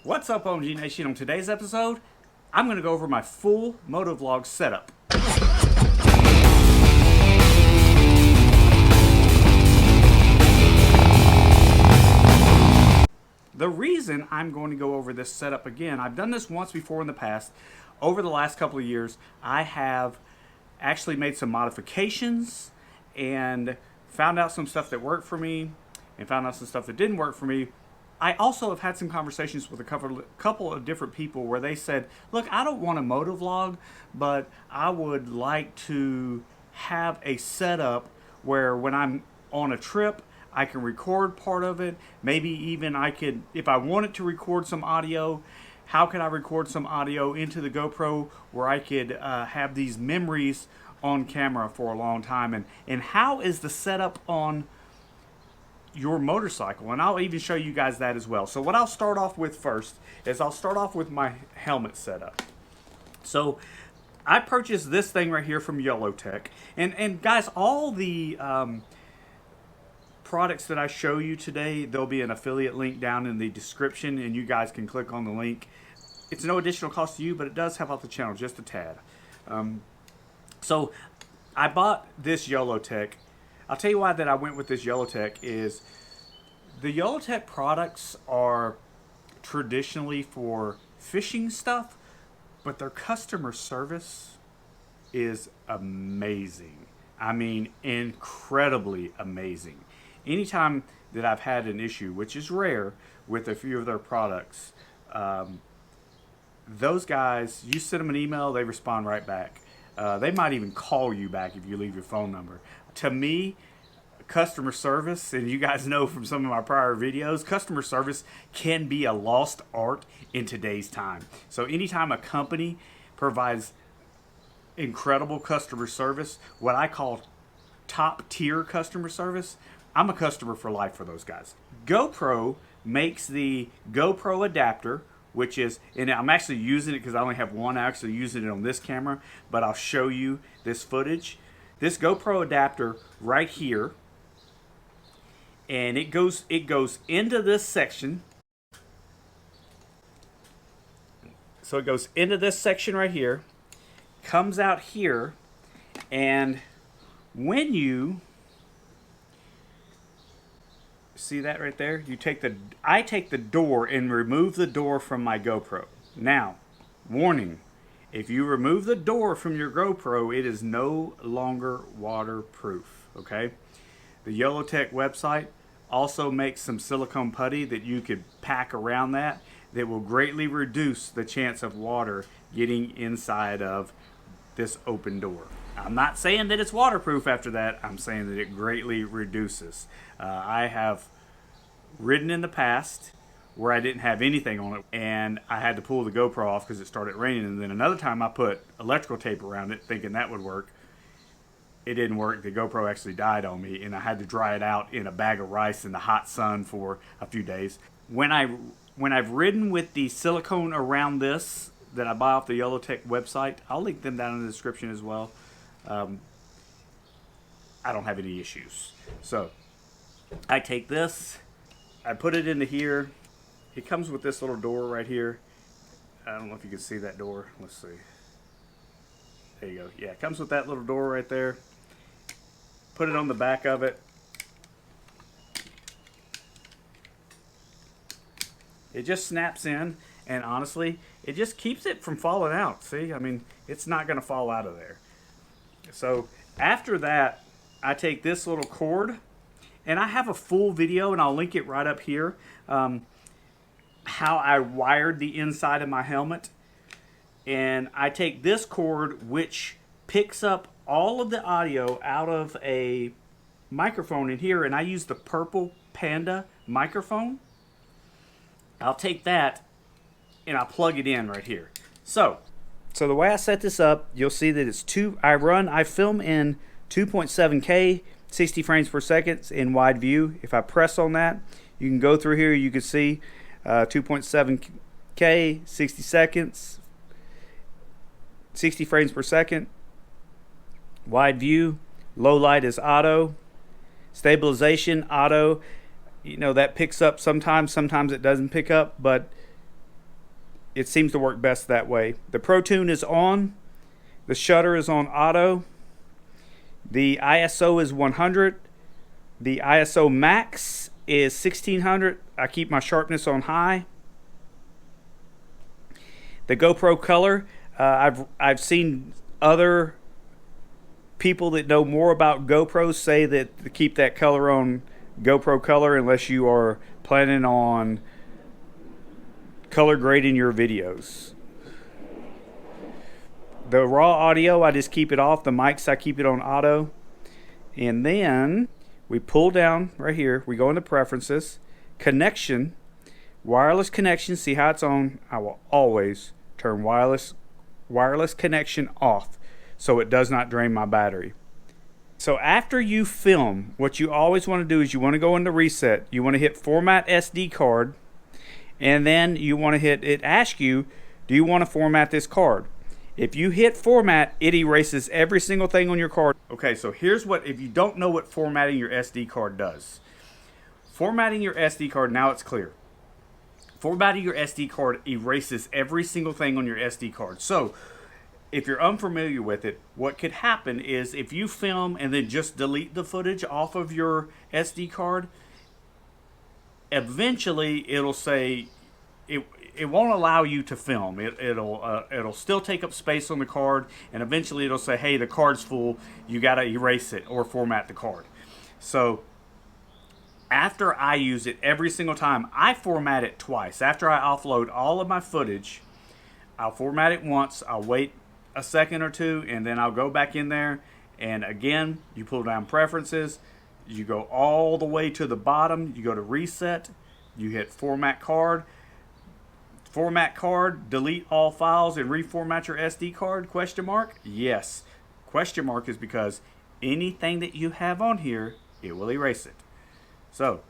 What's up, OMG Nation? On today's episode, I'm going to go over my full motovlog setup. The reason I'm going to go over this setup again, I've done this once before in the past. Over the last couple of years, I have actually made some modifications and found out some stuff that worked for me and found out some stuff that didn't work for me. I also have had some conversations with a couple of different people where they said, look, I don't want a motovlog, but I would like to have a setup where when I'm on a trip, I can record part of it. Maybe even I could, if I wanted to record some audio, how could I record some audio into the GoPro where I could have these memories on camera for a long time? And how is the setup on your motorcycle? And I'll even show you guys that as well. So what I'll start off with first is I'll start off with my helmet setup. So I purchased this thing right here from Yellowtech. And guys, all the products that I show you today, there'll be an affiliate link down in the description and you guys can click on the link. It's no additional cost to you, but it does help out the channel just a tad. So I bought this Yellowtech. I'll tell you why that I went with this Yellowtech is the Yellowtech products are traditionally for fishing stuff, but their customer service is amazing. I mean, incredibly amazing. Anytime that I've had an issue, which is rare, with a few of their products, those guys, you send them an email, they respond right back. They might even call you back if you leave your phone number. To me, customer service, and you guys know from some of my prior videos, customer service can be a lost art in today's time. So anytime a company provides incredible customer service, what I call top tier customer service, I'm a customer for life for those guys. GoPro makes the GoPro adapter, which is, and I'm actually using it because I only have one, I'm actually using it on this camera, but I'll show you this footage. This GoPro adapter right here, and it goes into this section. So it goes into this section right here, comes out here, and when you see that right there, I take the door and remove the door from my GoPro. Now, warning, if you remove the door from your GoPro, it is no longer waterproof, okay? The Yellowtech website also makes some silicone putty that you could pack around that will greatly reduce the chance of water getting inside of this open door. I'm not saying that it's waterproof after that. I'm saying that it greatly reduces. I have ridden in the past where I didn't have anything on it and I had to pull the GoPro off because it started raining, and then another time I put electrical tape around it thinking that would work. It didn't work. The GoPro actually died on me and I had to dry it out in a bag of rice in the hot sun for a few days. When I've ridden with the silicone around this that I buy off the Yellowtech website, I'll link them down in the description as well. I don't have any issues. So I take this, I put it into here. It comes with this little door right here. I don't know if you can see that door. Let's see. There you go. Yeah, it comes with that little door right there. Put it on the back of it. It just snaps in, and honestly, it just keeps it from falling out. See, I mean, it's not going to fall out of there. So after that, I take this little cord, and I have a full video, and I'll link it right up here, how I wired the inside of my helmet. And I take this cord, which picks up all of the audio out of a microphone in here, and I use the Purple Panda microphone. I'll take that and I'll plug it in right here. So the way I set this up, you'll see that it's I film in 2.7K, 60 frames per second in wide view. If I press on that, you can go through here, you can see 2.7K, 60 seconds, 60 frames per second, wide view, low light is auto, stabilization auto. You know, that picks up sometimes it doesn't pick up, but it seems to work best that way. The Pro Tune is on. The shutter is on auto. The ISO is 100. The ISO max is 1600. I keep my sharpness on high. The GoPro color, I've seen other people that know more about GoPros say that to keep that color on GoPro color unless you are planning on color grading your videos. The raw audio, I just keep it off. The mics, I keep it on auto. And then we pull down right here. We go into preferences, connection, wireless connection. See how it's on? I will always turn wireless connection off so it does not drain my battery. So after you film, what you always want to do is you want to go into reset. You want to hit format SD card, and then you want to hit, it asks you, do you want to format this card? If you hit format, it erases every single thing on your card. Okay, so here's what, if you don't know what formatting your SD card does. Formatting your SD card, now it's clear. Formatting your SD card erases every single thing on your SD card. So if you're unfamiliar with it, what could happen is if you film and then just delete the footage off of your SD card, eventually it'll say it won't allow you to film. It'll still take up space on the card, and eventually it'll say, hey, the card's full, you gotta erase it or format the card. So after I use it every single time, I format it twice. After I offload all of my footage, I'll format it once, I'll wait a second or two, and then I'll go back in there, and again, you pull down preferences, you go all the way to the bottom, you go to reset, you hit format card, delete all files and reformat your SD card, question mark? Yes. Question mark is because anything that you have on here, it will erase it. So,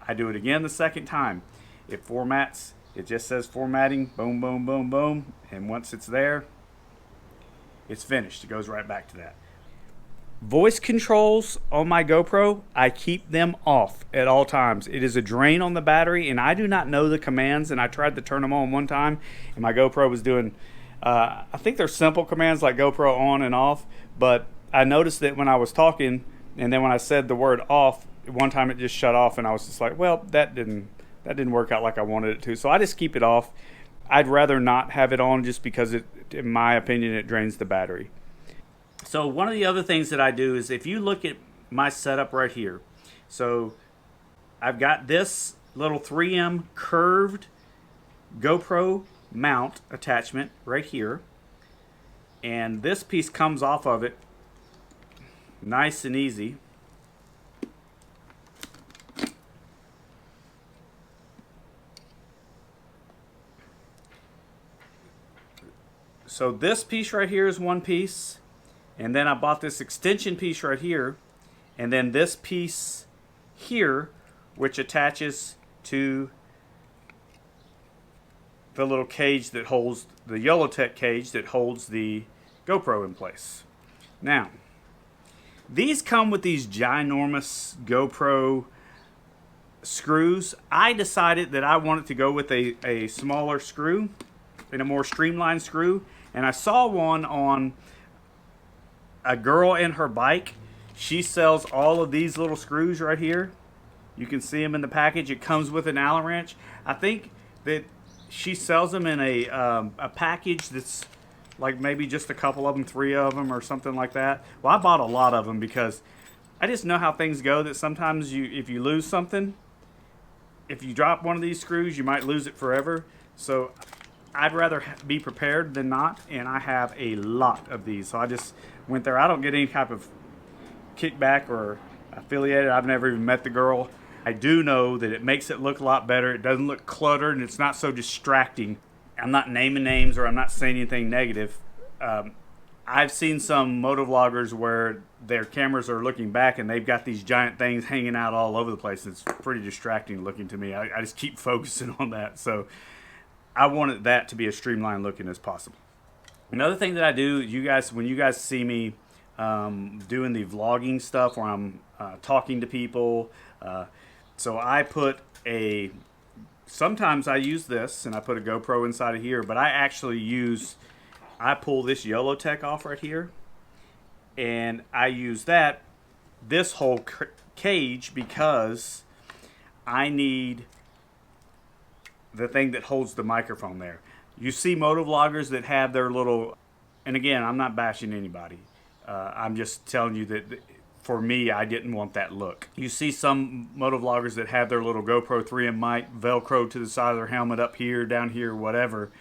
I do it again the second time. It formats, it just says formatting, boom, boom, boom, boom, and once it's there, it's finished. It goes right back to that. Voice controls on my GoPro, I keep them off at all times. It is a drain on the battery, and I do not know the commands, and I tried to turn them on one time, and my GoPro was doing, I think they're simple commands like GoPro on and off, but I noticed that when I was talking, and then when I said the word off, one time it just shut off, and I was just like, well, that didn't work out like I wanted it to, so I just keep it off. I'd rather not have it on just because in my opinion, it drains the battery. So one of the other things that I do is if you look at my setup right here, so I've got this little 3M curved GoPro mount attachment right here, and this piece comes off of it nice and easy. So this piece right here is one piece, and then I bought this extension piece right here, and then this piece here, which attaches to the little cage that holds, the Yellowtech cage that holds the GoPro in place. Now, these come with these ginormous GoPro screws. I decided that I wanted to go with a smaller screw and a more streamlined screw. And I saw one on a girl and her bike. She sells all of these little screws right here. You can see them in the package. It comes with an Allen wrench. I think that she sells them in a package that's like maybe just a couple of them, 3 of them or something like that. Well, I bought a lot of them because I just know how things go, that sometimes if you lose something, if you drop one of these screws, you might lose it forever. So I'd rather be prepared than not, and I have a lot of these. So I just went there. I don't get any type of kickback or affiliated. I've never even met the girl. I do know that it makes it look a lot better. It doesn't look cluttered, and it's not so distracting. I'm not naming names or I'm not saying anything negative. I've seen some moto vloggers where their cameras are looking back and they've got these giant things hanging out all over the place. It's pretty distracting looking to me. I just keep focusing on that. So I wanted that to be as streamlined looking as possible. Another thing that I do, you guys, when you guys see me doing the vlogging stuff where I'm talking to people, so I put a sometimes I use this and I put a GoPro inside of here, but I pull this yellow tech off right here, and I use this whole cage because I need the thing that holds the microphone there. You see moto vloggers that have their little, and again, I'm not bashing anybody. I'm just telling you that for me, I didn't want that look. You see some moto vloggers that have their little GoPro 3M mic Velcro to the side of their helmet, up here, down here, whatever.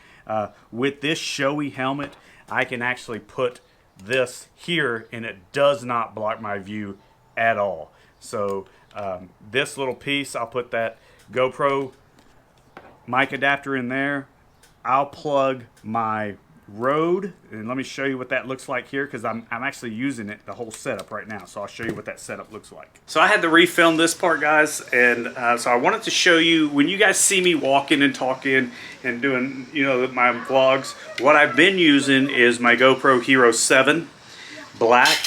With this showy helmet, I can actually put this here and it does not block my view at all. So this little piece, I'll put that GoPro mic adapter in there. I'll plug my Rode, and let me show you what that looks like here, because I'm actually using it, the whole setup right now. So I'll show you what that setup looks like. So I had to refilm this part, guys, and so I wanted to show you, when you guys see me walking and talking and doing, you know, my vlogs, what I've been using is my GoPro Hero 7 Black.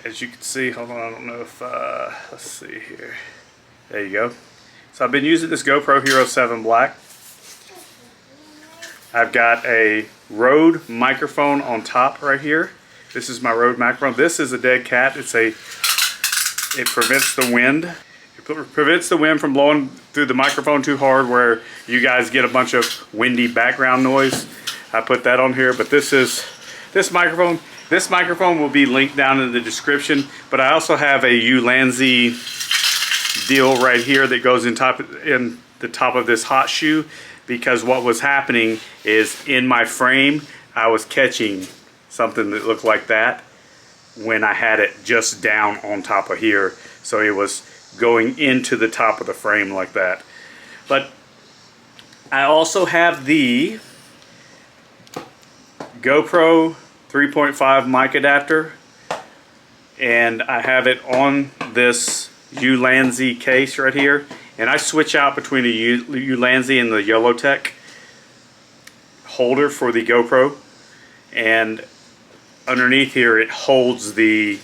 As you can see, hold on, I don't know if, let's see here. There you go. So I've been using this GoPro Hero 7 Black. I've got a Rode microphone on top right here. This is my Rode microphone. This is a dead cat. It prevents the wind. It prevents the wind from blowing through the microphone too hard where you guys get a bunch of windy background noise. I put that on here, but this microphone. This microphone will be linked down in the description, but I also have a Ulanzi deal right here that goes in the top of this hot shoe, because what was happening is in my frame I was catching something that looked like that when I had it just down on top of here, so it was going into the top of the frame like that. But I also have the GoPro 3.5 mic adapter, and I have it on this Ulanzi case right here, and I switch out between the Ulanzi and the Yellowtech holder for the GoPro, and underneath here it holds the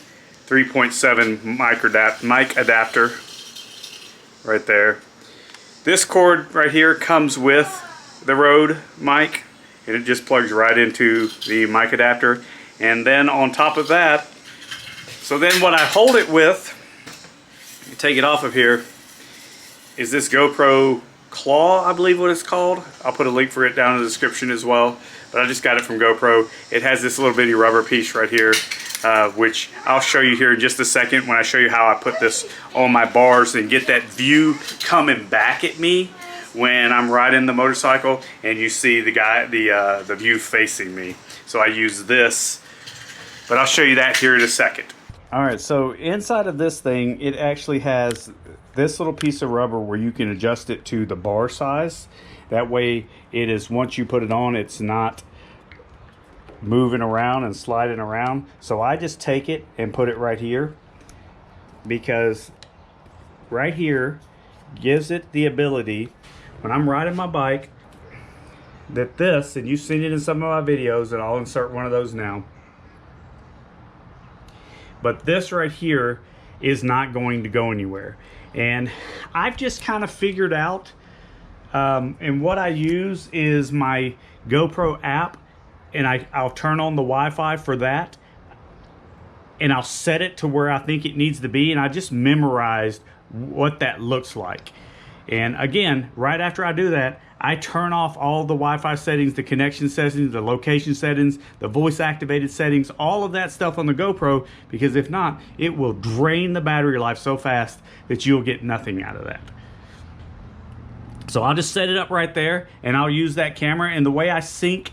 3.7 mic adapter right there. This cord right here comes with the Rode mic, and it just plugs right into the mic adapter. And then on top of that, so then what I hold it with, take it off of here, is this GoPro Claw, I believe what it's called. I'll put a link for it down in the description as well, but I just got it from GoPro. It has this little bitty rubber piece right here, which I'll show you here in just a second when I show you how I put this on my bars and get that view coming back at me when I'm riding the motorcycle and you see the view facing me. So I use this, but I'll show you that here in a second. Alright, so inside of this thing, it actually has this little piece of rubber where you can adjust it to the bar size. That way it is, once you put it on, it's not moving around and sliding around. So I just take it and put it right here, because right here gives it the ability, when I'm riding my bike, that this, and you've seen it in some of my videos, and I'll insert one of those now, but this right here is not going to go anywhere. And I've just kind of figured out, and what I use is my GoPro app, and I'll turn on the Wi-Fi for that, and I'll set it to where I think it needs to be, and I just memorized what that looks like. And again, right after I do that, I turn off all the Wi-Fi settings, the connection settings, the location settings, the voice activated settings, all of that stuff on the GoPro, because if not, it will drain the battery life so fast that you'll get nothing out of that. So I'll just set it up right there, and I'll use that camera. And the way I sync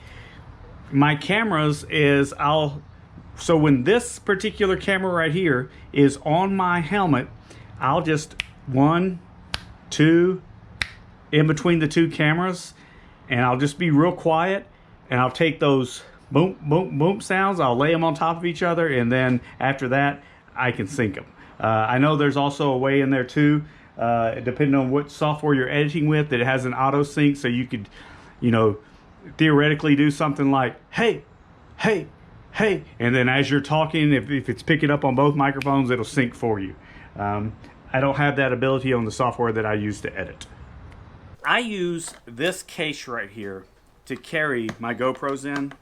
my cameras is so when this particular camera right here is on my helmet, I'll just 1, 2, in between the two cameras, and I'll just be real quiet, and I'll take those boom, boom, boom sounds, I'll lay them on top of each other, and then after that, I can sync them. I know there's also a way in there too, depending on what software you're editing with, that it has an auto sync, so you could, you know, theoretically do something like, hey, hey, hey, and then as you're talking, if it's picking up on both microphones, it'll sync for you. I don't have that ability on the software that I use to edit. I use this case right here to carry my GoPros in.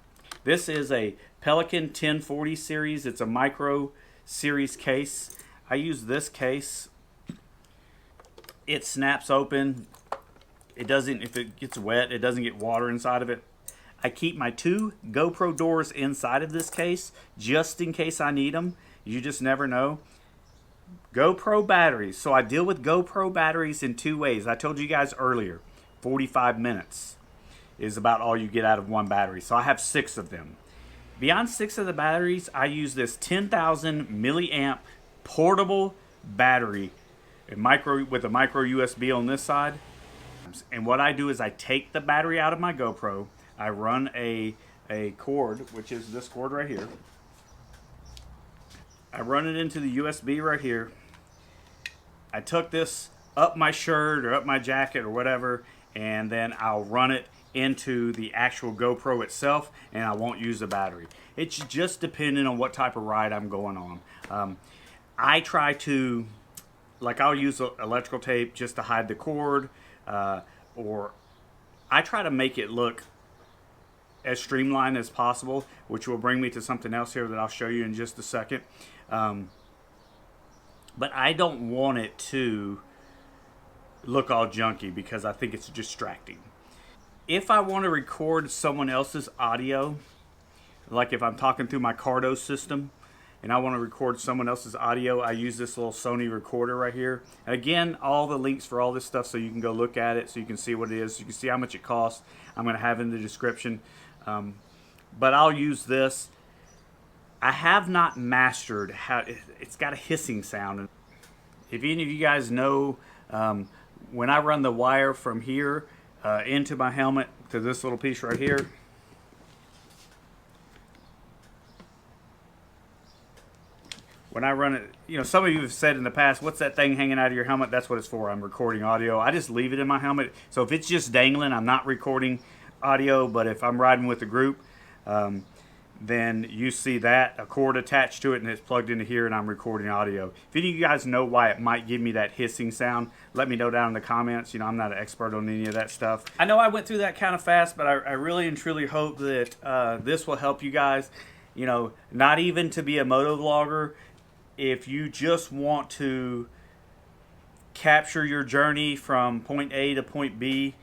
This is a Pelican 1040 series. It's a micro series case. I use this case. It snaps open. It doesn't, if it gets wet, it doesn't get water inside of it. I keep my 2 GoPro doors inside of this case just in case I need them. You just never know. GoPro batteries. So I deal with GoPro batteries in 2 ways. I told you guys earlier, 45 minutes is about all you get out of one battery. So I have 6 of them. Beyond 6 of the batteries, I use this 10,000 milliamp portable battery with a micro USB on this side. And what I do is I take the battery out of my GoPro. I run a cord, which is this cord right here. I run it into the USB right here. I tuck this up my shirt or up my jacket or whatever, and then I'll run it into the actual GoPro itself, and I won't use the battery. It's just depending on what type of ride I'm going on. I try to, like, I'll use electrical tape just to hide the cord, or I try to make it look as streamlined as possible, which will bring me to something else here that I'll show you in just a second. But I don't want it to look all junky because I think it's distracting. If I want to record someone else's audio, like if I'm talking through my Cardo system and I want to record someone else's audio, I use this little Sony recorder right here. And again, all the links for all this stuff so you can go look at it, so you can see what it is, so you can see how much it costs. I'm going to have in the description. But I'll use this. I have not mastered how it's got a hissing sound. If any of you guys know, when I run the wire from here into my helmet to this little piece right here, when I run it, you know, some of you have said in the past, what's that thing hanging out of your helmet? That's what it's for. I'm recording audio. I just leave it in my helmet. So if it's just dangling, I'm not recording audio. But if I'm riding with a group, then you see that, a cord attached to it, and it's plugged into here, and I'm recording audio. If any of you guys know why it might give me that hissing sound, let me know down in the comments. You know, I'm not an expert on any of that stuff. I know I went through that kind of fast, but I really and truly hope that this will help you guys. You know, not even to be a moto vlogger. If you just want to capture your journey from point A to point B,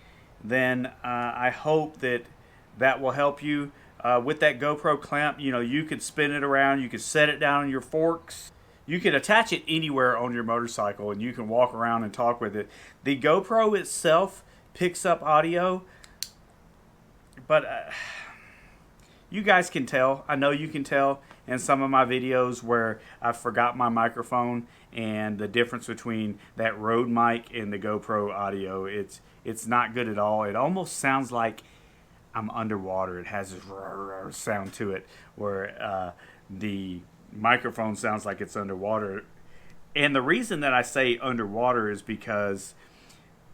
then I hope that that will help you. With that GoPro clamp, you know, you could spin it around, you could set it down on your forks, you could attach it anywhere on your motorcycle, and you can walk around and talk with it. The GoPro itself picks up audio, but you guys can tell, I know you can tell in some of my videos where I forgot my microphone, and the difference between that Rode mic and the GoPro audio, it's not good at all. It almost sounds like I'm underwater. It has this sound to it where the microphone sounds like it's underwater. And the reason that I say underwater is because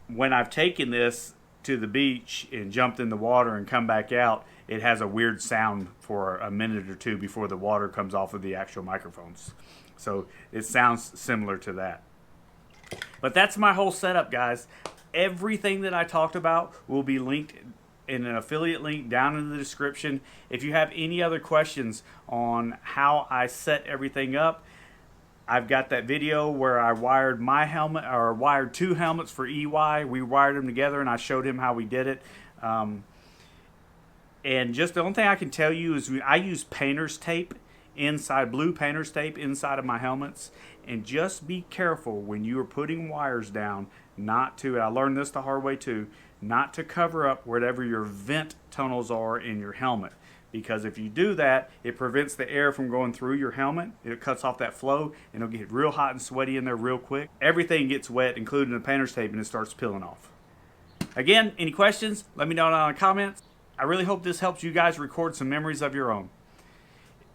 when I've taken this to the beach and jumped in the water and come back out, it has a weird sound for a minute or two before the water comes off of the actual microphones. So it sounds similar to that. But that's my whole setup, guys. Everything that I talked about will be linked in an affiliate link down in the description. If you have any other questions on how I set everything up, I've got that video where I wired my helmet, or wired 2 helmets for EY. We wired them together and I showed him how we did it. And just the only thing I can tell you is I use painter's tape inside, blue painter's tape inside of my helmets. And just be careful when you are putting wires down not to, and I learned this the hard way too, not to cover up wherever your vent tunnels are in your helmet. Because if you do that, it prevents the air from going through your helmet. It cuts off that flow, and it'll get real hot and sweaty in there real quick. Everything gets wet, including the painter's tape, and it starts peeling off. Again, any questions, let me know down in the comments. I really hope this helps you guys record some memories of your own.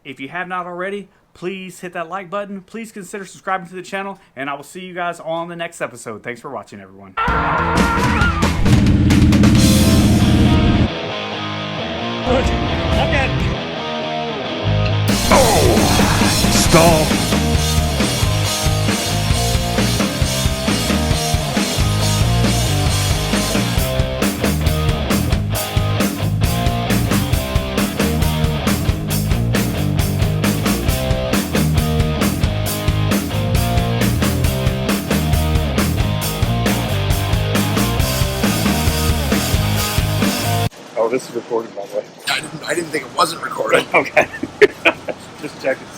If you have not already, please hit that like button. Please consider subscribing to the channel, and I will see you guys on the next episode. Thanks for watching, everyone. Okay. Stop. this is recorded, by the way. I didn't think it wasn't recorded. Okay. Just checking.